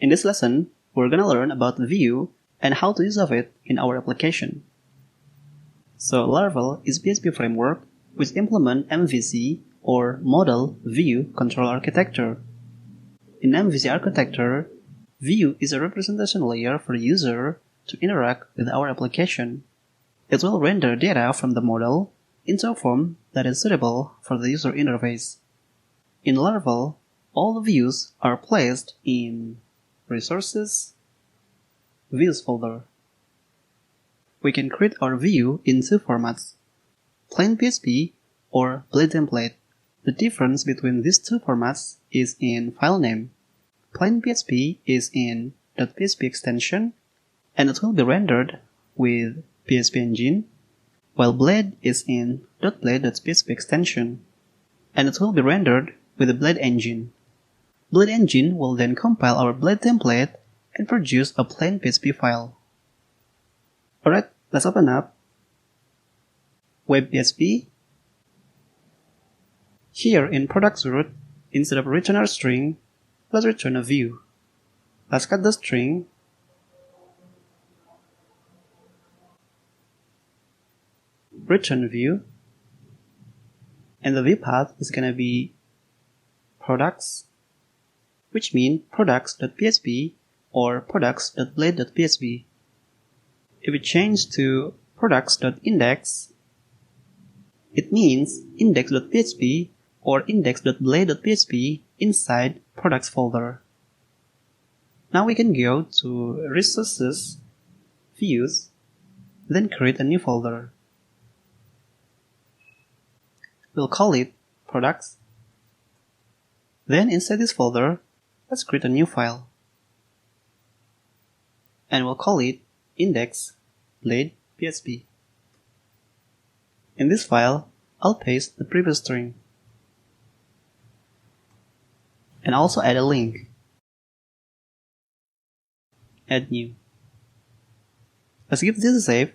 In this lesson, we're gonna learn about Vue and how to use of it in our application. So Laravel is a PHP framework which implements MVC or Model View Control Architecture. In MVC architecture, Vue is a representation layer for the user to interact with our application. It will render data from the model into a form that is suitable for the user interface. In Laravel, all the views are placed in Resources, Views folder. We can create our view in two formats, plain PHP or blade template. The difference between these two formats is in file name. Plain PHP is in .php extension and it will be rendered with PHP engine, while blade is in .blade.php extension and it will be rendered with the blade engine. Blade engine will then compile our blade template and produce a plain PHP file. Alright, let's open up web.php. Here in products root, instead of return our string, let's return a view. Let's cut the string, return view, and the view path is gonna be products, which means products.php or products.blade.php. If we change to products.index, it means index.php or index.blade.php inside products folder. Now we can go to Resources, Views, then create a new folder. We'll call it Products. Then inside this folder, let's create a new file. And we'll call it index.blade.php. In this file, I'll paste the previous string. And also add a link. Add new. Let's give this a save.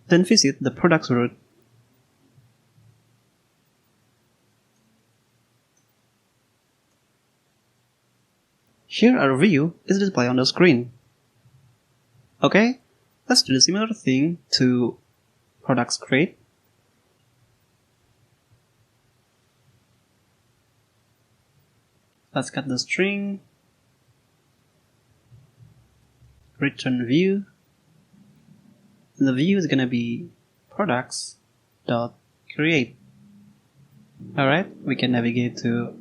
Then visit the products root. Here our view is displayed on the screen. Okay, let's do the similar thing to products create. Let's cut the string, return view, and the view is gonna be products.create. Alright, we can navigate to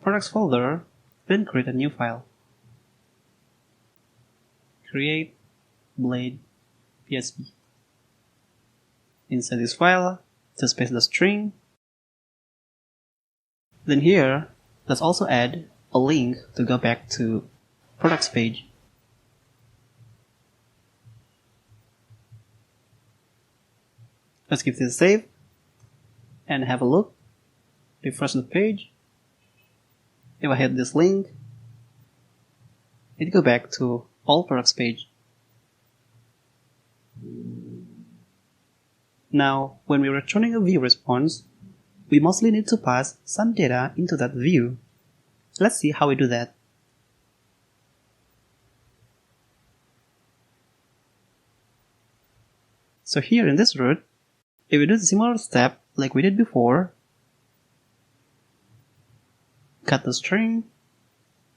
products folder, then create a new file. Create blade.php. Inside this file, just paste the string. Then here, let's also add a link to go back to products page. Let's give this a save and have a look. Refresh the page. If I hit this link, it go back to all products page. Now, when we're returning a view response, we mostly need to pass some data into that view. Let's see how we do that. So here in this root, if we do the similar step like we did before, cut the string,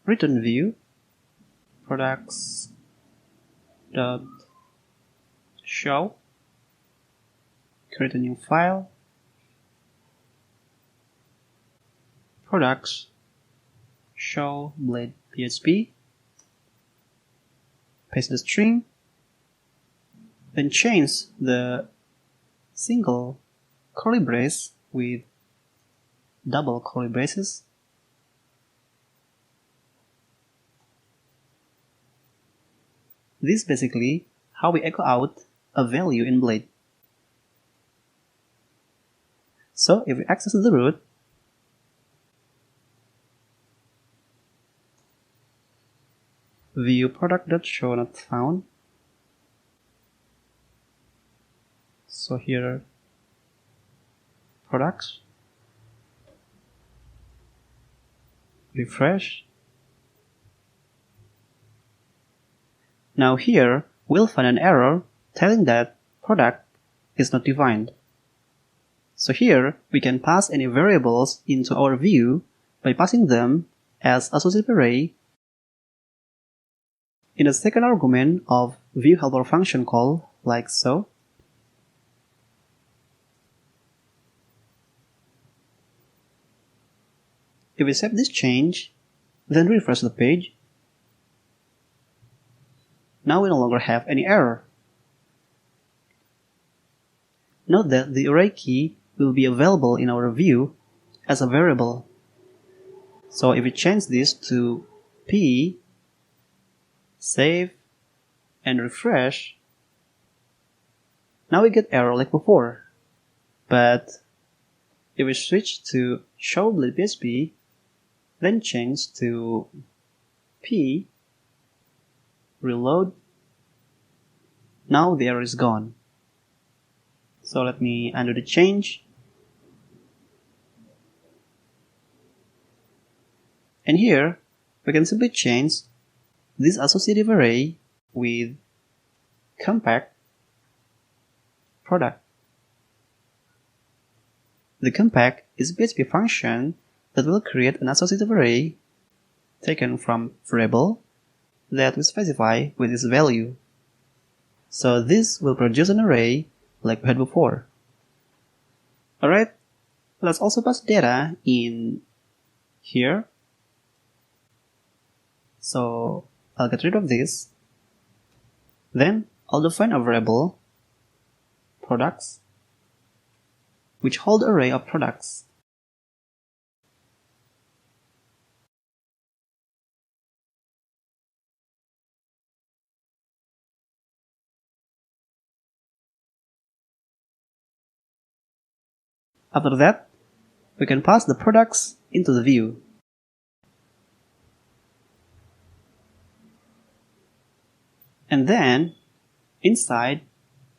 return view, products.show, create a new file, products show blade.php, paste the string, then change the single curly brace with double curly braces. This is basically how we echo out a value in Blade. So if we access the root, view product.show not found. So here products, refresh, Now here, we'll find an error telling that product is not defined. So here, we can pass any variables into our view by passing them as associative array in the second argument of view helper function call, like so. If we save this change, then refresh the page, now we no longer have any error. Note that the array key will be available in our view as a variable. So if we change this to p, save, and refresh, now we get error like before. But if we switch to show blade.php, then change to p, reload, now the error is gone. So let me undo the change. And here, we can simply change this associative array with compact product. The compact is a PHP function that will create an associative array taken from variable that we specify with this value. So this will produce an array like we had before. Alright, let's also pass data in here. So I'll get rid of this. Then I'll define a variable, products, which hold an array of products. After that, we can pass the products into the view. And then, inside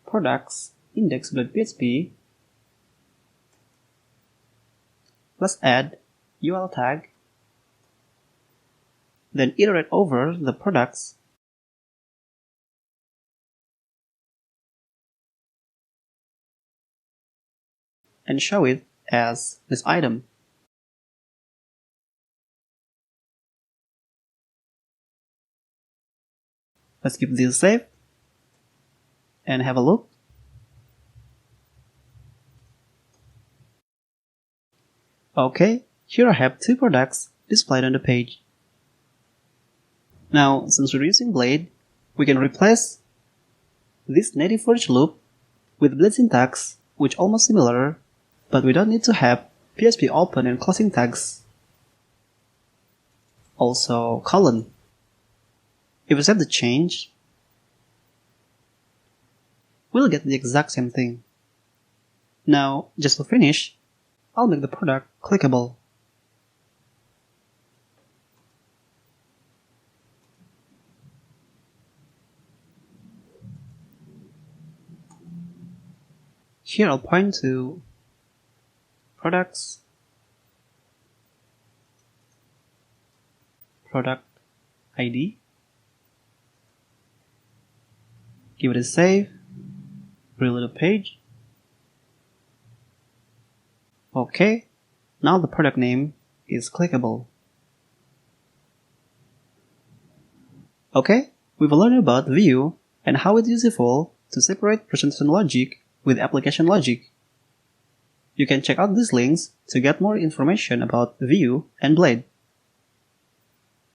products index.php, let's add UL tag, then iterate over the products and show it as this item. Let's keep this safe and have a look. Okay, here I have two products displayed on the page. Now, since we're using Blade, we can replace this native for each loop with Blade syntax, which is almost similar, but we don't need to have PHP open and closing tags. Also, colon. If we save the change, we'll get the exact same thing. Now, just to finish, I'll make the product clickable. Here I'll point to products, product ID, give it a save, reload the page. Okay, now the product name is clickable. Okay, we've learned about Vue and how it's useful to separate presentation logic with application logic. You can check out these links to get more information about Vue and Blade.